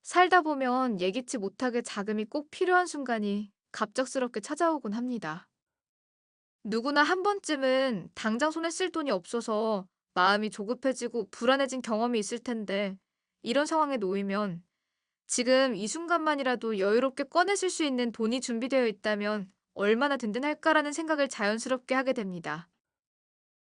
살다 보면 예기치 못하게 자금이 꼭 필요한 순간이 갑작스럽게 찾아오곤 합니다. 누구나 한 번쯤은 당장 손에 쓸 돈이 없어서 마음이 조급해지고 불안해진 경험이 있을 텐데, 이런 상황에 놓이면 지금 이 순간만이라도 여유롭게 꺼내실 수 있는 돈이 준비되어 있다면 얼마나 든든할까라는 생각을 자연스럽게 하게 됩니다.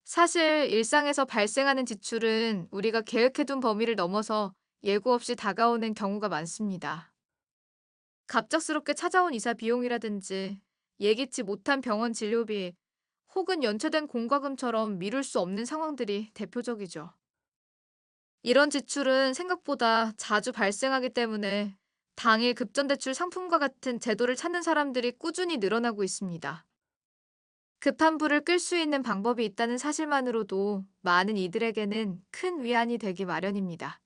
사실 일상에서 발생하는 지출은 우리가 계획해둔 범위를 넘어서 예고 없이 다가오는 경우가 많습니다. 갑작스럽게 찾아온 이사 비용이라든지 예기치 못한 병원 진료비, 혹은 연체된 공과금처럼 미룰 수 없는 상황들이 대표적이죠. 이런 지출은 생각보다 자주 발생하기 때문에 당일 급전대출 상품과 같은 제도를 찾는 사람들이 꾸준히 늘어나고 있습니다. 급한 불을 끌 수 있는 방법이 있다는 사실만으로도 많은 이들에게는 큰 위안이 되기 마련입니다.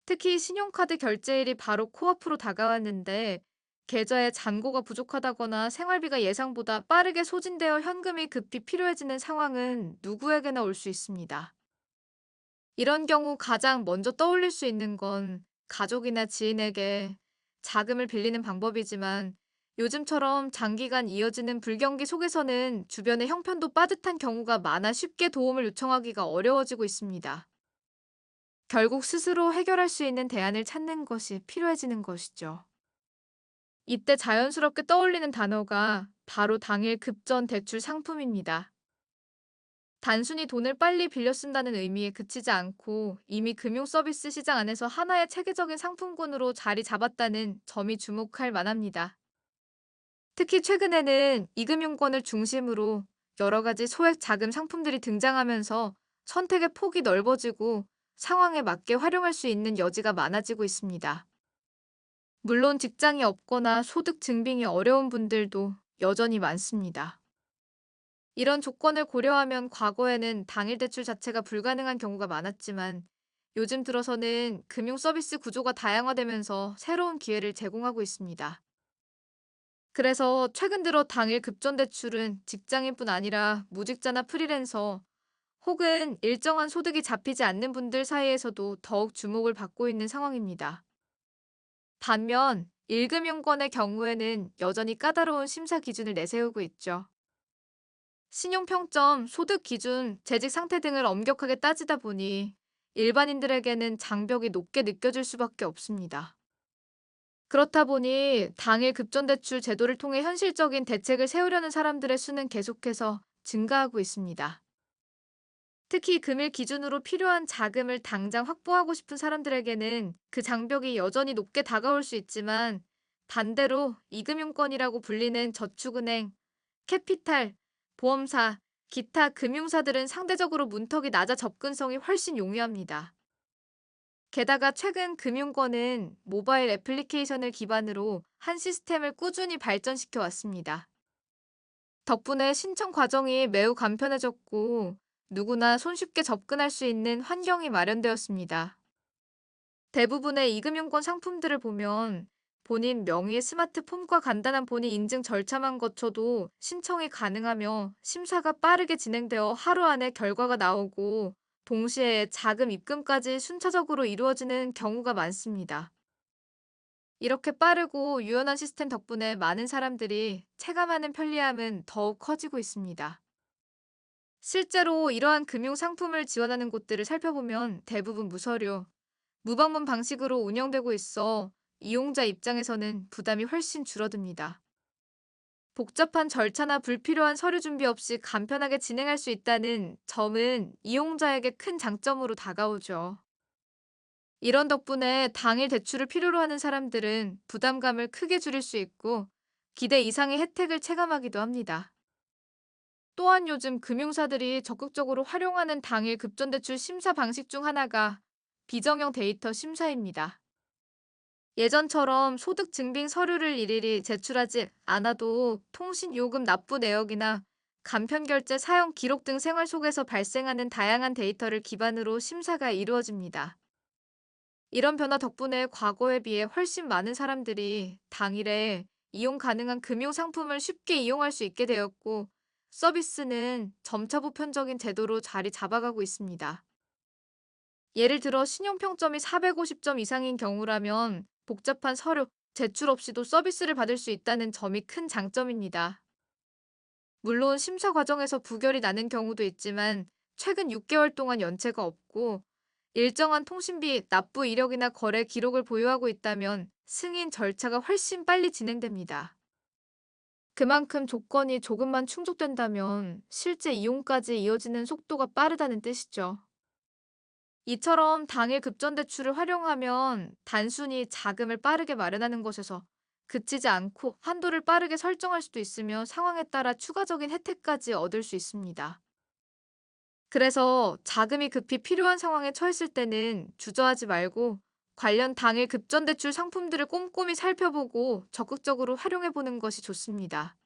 특히 신용카드 결제일이 바로 코앞으로 다가왔는데, 계좌에 잔고가 부족하다거나 생활비가 예상보다 빠르게 소진되어 현금이 급히 필요해지는 상황은 누구에게나 올 수 있습니다. 이런 경우 가장 먼저 떠올릴 수 있는 건 가족이나 지인에게 자금을 빌리는 방법이지만, 요즘처럼 장기간 이어지는 불경기 속에서는 주변의 형편도 빠듯한 경우가 많아 쉽게 도움을 요청하기가 어려워지고 있습니다. 결국 스스로 해결할 수 있는 대안을 찾는 것이 필요해지는 것이죠. 이때 자연스럽게 떠올리는 단어가 바로 당일 급전 대출 상품입니다. 단순히 돈을 빨리 빌려 쓴다는 의미에 그치지 않고 이미 금융 서비스 시장 안에서 하나의 체계적인 상품군으로 자리 잡았다는 점이 주목할 만합니다. 특히 최근에는 이금융권을 중심으로 여러 가지 소액 자금 상품들이 등장하면서 선택의 폭이 넓어지고 상황에 맞게 활용할 수 있는 여지가 많아지고 있습니다. 물론 직장이 없거나 소득 증빙이 어려운 분들도 여전히 많습니다. 이런 조건을 고려하면 과거에는 당일 대출 자체가 불가능한 경우가 많았지만, 요즘 들어서는 금융 서비스 구조가 다양화되면서 새로운 기회를 제공하고 있습니다. 그래서 최근 들어 당일 급전 대출은 직장인뿐 아니라 무직자나 프리랜서, 혹은 일정한 소득이 잡히지 않는 분들 사이에서도 더욱 주목을 받고 있는 상황입니다. 반면 1금융권의 경우에는 여전히 까다로운 심사 기준을 내세우고 있죠. 신용평점, 소득 기준, 재직 상태 등을 엄격하게 따지다 보니 일반인들에게는 장벽이 높게 느껴질 수밖에 없습니다. 그렇다 보니 당일 급전대출 제도를 통해 현실적인 대책을 세우려는 사람들의 수는 계속해서 증가하고 있습니다. 특히 금일 기준으로 필요한 자금을 당장 확보하고 싶은 사람들에게는 그 장벽이 여전히 높게 다가올 수 있지만, 반대로 이금융권이라고 불리는 저축은행, 캐피탈, 보험사, 기타 금융사들은 상대적으로 문턱이 낮아 접근성이 훨씬 용이합니다. 게다가 최근 금융권은 모바일 애플리케이션을 기반으로 한 시스템을 꾸준히 발전시켜 왔습니다. 덕분에 신청 과정이 매우 간편해졌고, 누구나 손쉽게 접근할 수 있는 환경이 마련되었습니다. 대부분의 이금융권 상품들을 보면 본인 명의의 스마트폰과 간단한 본인 인증 절차만 거쳐도 신청이 가능하며, 심사가 빠르게 진행되어 하루 안에 결과가 나오고 동시에 자금 입금까지 순차적으로 이루어지는 경우가 많습니다. 이렇게 빠르고 유연한 시스템 덕분에 많은 사람들이 체감하는 편리함은 더욱 커지고 있습니다. 실제로 이러한 금융 상품을 지원하는 곳들을 살펴보면 대부분 무서류, 무방문 방식으로 운영되고 있어 이용자 입장에서는 부담이 훨씬 줄어듭니다. 복잡한 절차나 불필요한 서류 준비 없이 간편하게 진행할 수 있다는 점은 이용자에게 큰 장점으로 다가오죠. 이런 덕분에 당일 대출을 필요로 하는 사람들은 부담감을 크게 줄일 수 있고 기대 이상의 혜택을 체감하기도 합니다. 또한 요즘 금융사들이 적극적으로 활용하는 당일 급전대출 심사 방식 중 하나가 비정형 데이터 심사입니다. 예전처럼 소득 증빙 서류를 일일이 제출하지 않아도 통신 요금 납부 내역이나 간편 결제 사용 기록 등 생활 속에서 발생하는 다양한 데이터를 기반으로 심사가 이루어집니다. 이런 변화 덕분에 과거에 비해 훨씬 많은 사람들이 당일에 이용 가능한 금융 상품을 쉽게 이용할 수 있게 되었고, 서비스는 점차 보편적인 제도로 자리 잡아가고 있습니다. 예를 들어 신용평점이 450점 이상인 경우라면 복잡한 서류, 제출 없이도 서비스를 받을 수 있다는 점이 큰 장점입니다. 물론 심사 과정에서 부결이 나는 경우도 있지만 최근 6개월 동안 연체가 없고 일정한 통신비, 납부 이력이나 거래 기록을 보유하고 있다면 승인 절차가 훨씬 빨리 진행됩니다. 그만큼 조건이 조금만 충족된다면 실제 이용까지 이어지는 속도가 빠르다는 뜻이죠. 이처럼 당일 급전 대출을 활용하면 단순히 자금을 빠르게 마련하는 것에서 그치지 않고 한도를 빠르게 설정할 수도 있으며 상황에 따라 추가적인 혜택까지 얻을 수 있습니다. 그래서 자금이 급히 필요한 상황에 처했을 때는 주저하지 말고 관련 당일 급전 대출 상품들을 꼼꼼히 살펴보고 적극적으로 활용해 보는 것이 좋습니다.